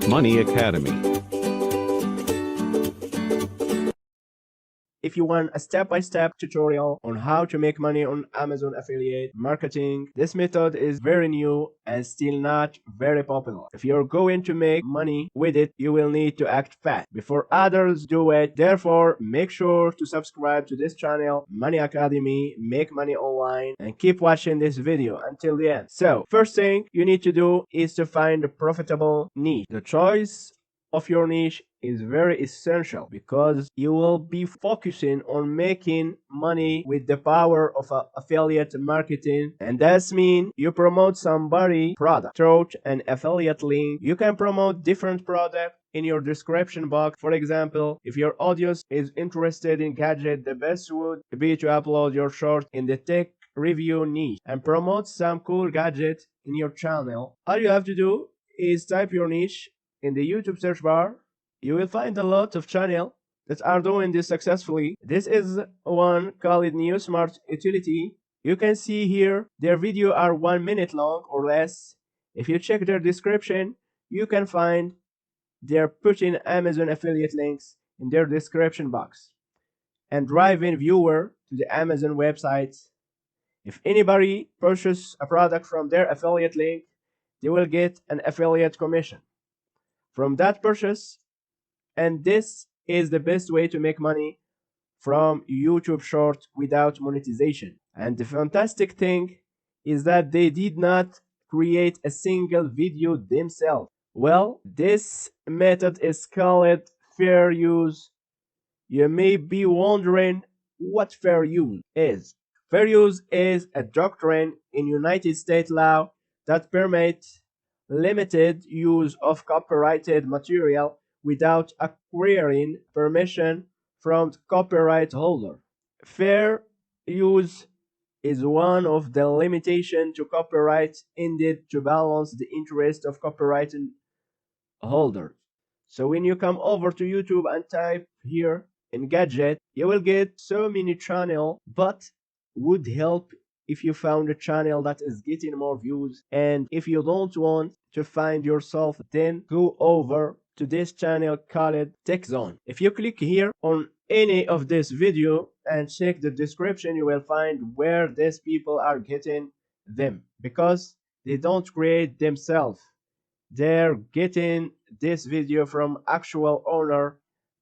Money Academy. If you want a step-by-step tutorial on how to make money on Amazon affiliate marketing, this method is very new and still not very popular. If you're going to make money with it, you will need to act fast before others do it. Therefore, make sure to subscribe to this channel, Money Academy, Make Money Online, and keep watching this video until the end. So, first thing you need to do is to find a profitable niche. The choice of your niche is very essential because you will be focusing on making money with the power of affiliate marketing, and that's mean you promote somebody product through an affiliate link. You can promote different product in your description box. For example, if your audience is interested in gadget, the best would be to upload your short in the tech review niche and promote some cool gadget in your channel. All you have to do is type your niche in the YouTube search bar. You will find a lot of channels that are doing this successfully. This is one called New Smart Utility. You can see here their video are 1 minute long or less. If you check their description, you can find they're putting Amazon affiliate links in their description box and driving viewer to the Amazon website. If anybody purchases a product from their affiliate link, they will get an affiliate commission from that purchase, and this is the best way to make money from YouTube short without monetization. And the fantastic thing is that they did not create a single video themselves. Well, this method is called fair use. You may be wondering what fair use is. Fair use is a doctrine in United States law that permits limited use of copyrighted material without acquiring permission from the copyright holder. Fair use is one of the limitations to copyright intended to balance the interest of copyright holders. So when you come over to YouTube and type here in gadget, you will get so many channels, but would help if you found a channel that is getting more views. And if you don't want to find yourself, then go over to this channel called Tech Zone. If you click here on any of this video and check the description, you will find where these people are getting them, because they don't create themselves. They're getting this video from actual owner.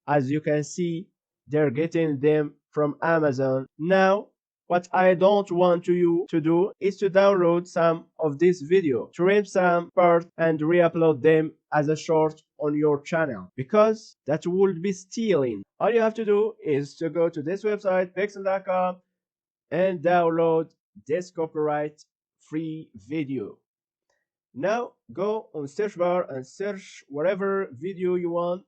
As you can see, they're getting them from Amazon. Now, what I don't want you to do is to download some of this video, trim some parts and re-upload them as a short on your channel, because that would be stealing. All you have to do is to go to this website, pixel.com, and download this copyright free video. Now go on search bar and search whatever video you want.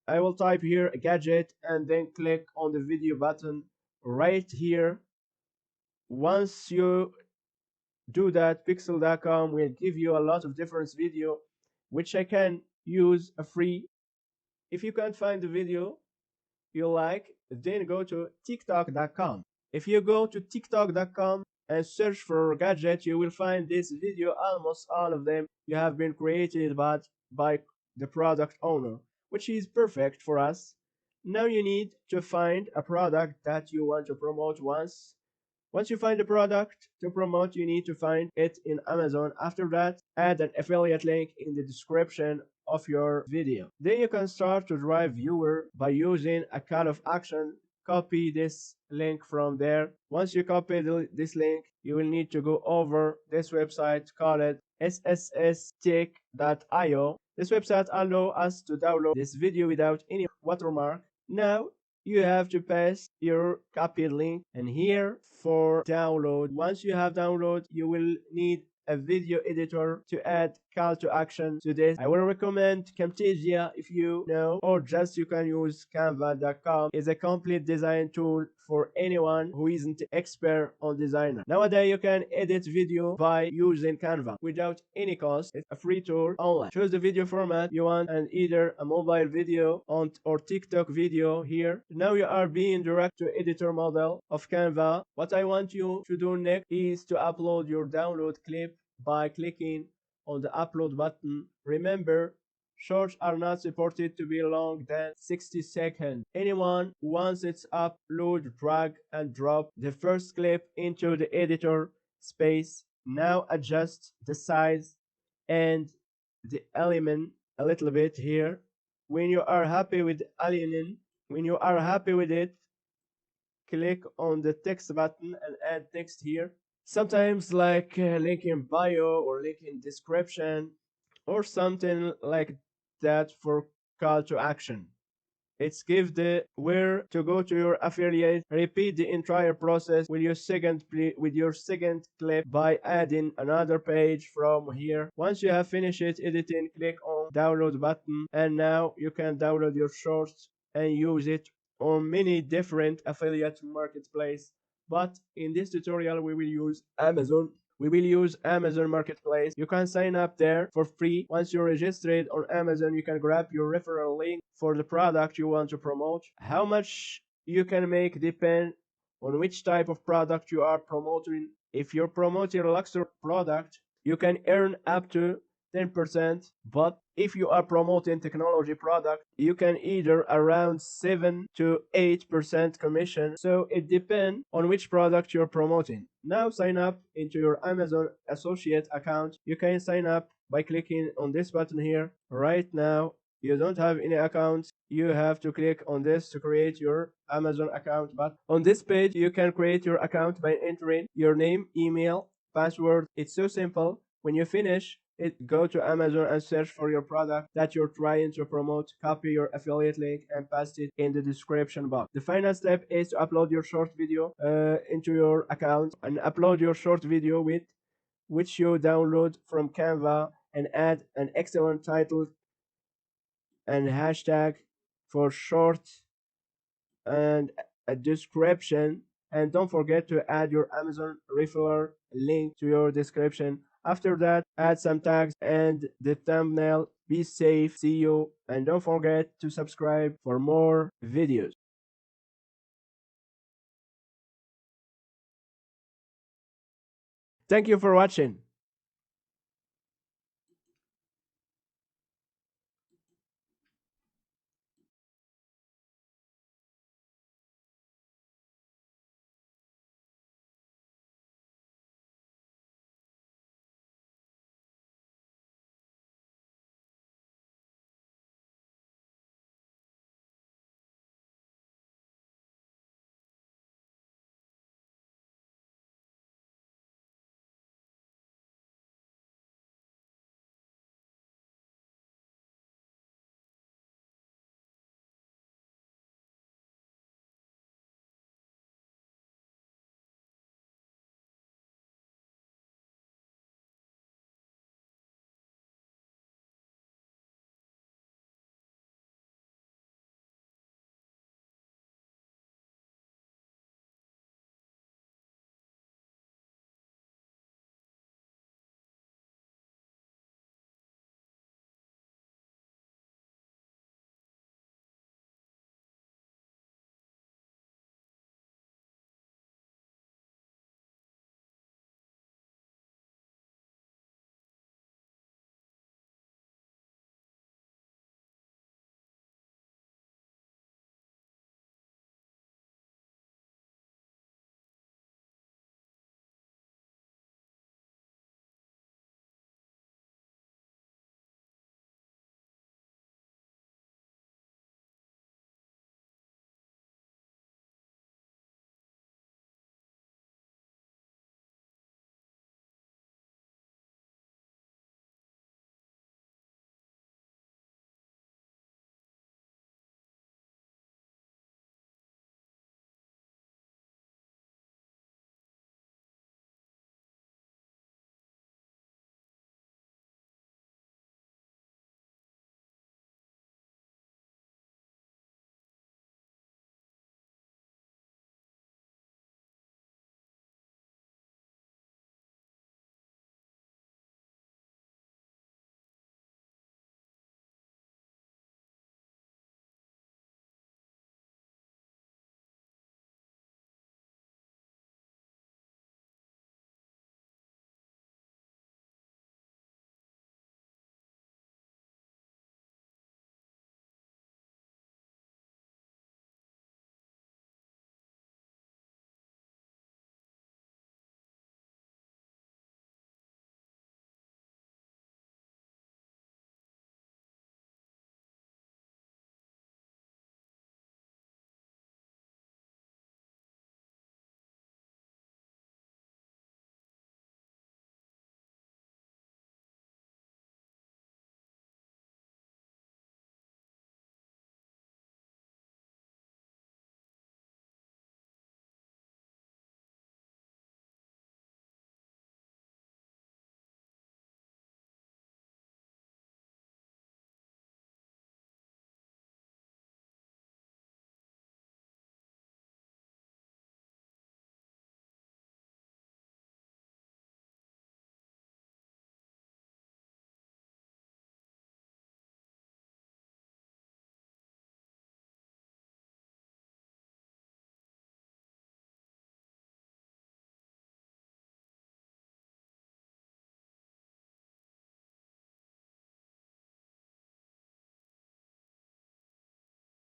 I will type here a gadget and then click on the video button right here. Once you do that, pixel.com will give you a lot of different video which I can use a free. If you can't find the video you like, then go to tiktok.com. If you go to tiktok.com and search for gadget, you will find this video. Almost all of them you have been created by the product owner, which is perfect for us. Now you need to find a product that you want to promote. Once you find a product to promote, you need to find it in Amazon. After that, add an affiliate link in the description of your video. Then you can start to drive viewer by using a call of action. Copy this link from there. Once you copy this link, you will need to go over this website called sstech.io. This website allows us to download this video without any watermark. Now you have to paste your copied link and here for download. Once you have download, you will need a video editor to add call to action to this. I will recommend Camtasia if you know, or just you can use canva.com. It's a complete design tool for anyone who isn't expert on designer. Nowadays you can edit video by using Canva without any cost. It's a free tool online. Choose the video format you want and either a mobile video or TikTok video here. Now you are being direct to editor model of Canva. What I want you to do next is to upload your download clip by clicking on the upload button. Remember, shorts are not supported to be longer than 60 seconds. Anyone who wants it upload, drag and drop the first clip into the editor space. Now adjust the size and the element a little bit here. When you are happy with the element, when you are happy with it, click on the text button and add text here. Sometimes like link in bio or link in description or something like that for call to action. It's give the where to go to your affiliate. Repeat the entire process with your second clip by adding another page from here. Once you have finished editing, click on download button and now you can download your shorts and use it on many different affiliate marketplace. But in this tutorial we will use Amazon. We will use Amazon Marketplace. You can sign up there for free. Once you're registered on Amazon, you can grab your referral link for the product you want to promote. How much you can make depend on which type of product you are promoting. If you're promoting a luxury product, you can earn up to 10%, but if you are promoting technology product, you can either around 7 to 8% commission. So it depends on which product you're promoting. Now sign up into your Amazon associate account. You can sign up by clicking on this button here. Right now, you don't have any account, you have to click on this to create your Amazon account. But on this page, you can create your account by entering your name, email, password. It's so simple. When you finish it, go to Amazon and search for your product that you're trying to promote, copy your affiliate link and paste it in the description box. The final step is to upload your short video into your account and upload your short video with which you download from Canva and add an excellent title and hashtag for short and a description, and don't forget to add your Amazon referral link to your description. After that, add some tags and the thumbnail. Be safe, see you, and don't forget to subscribe for more videos. Thank you for watching.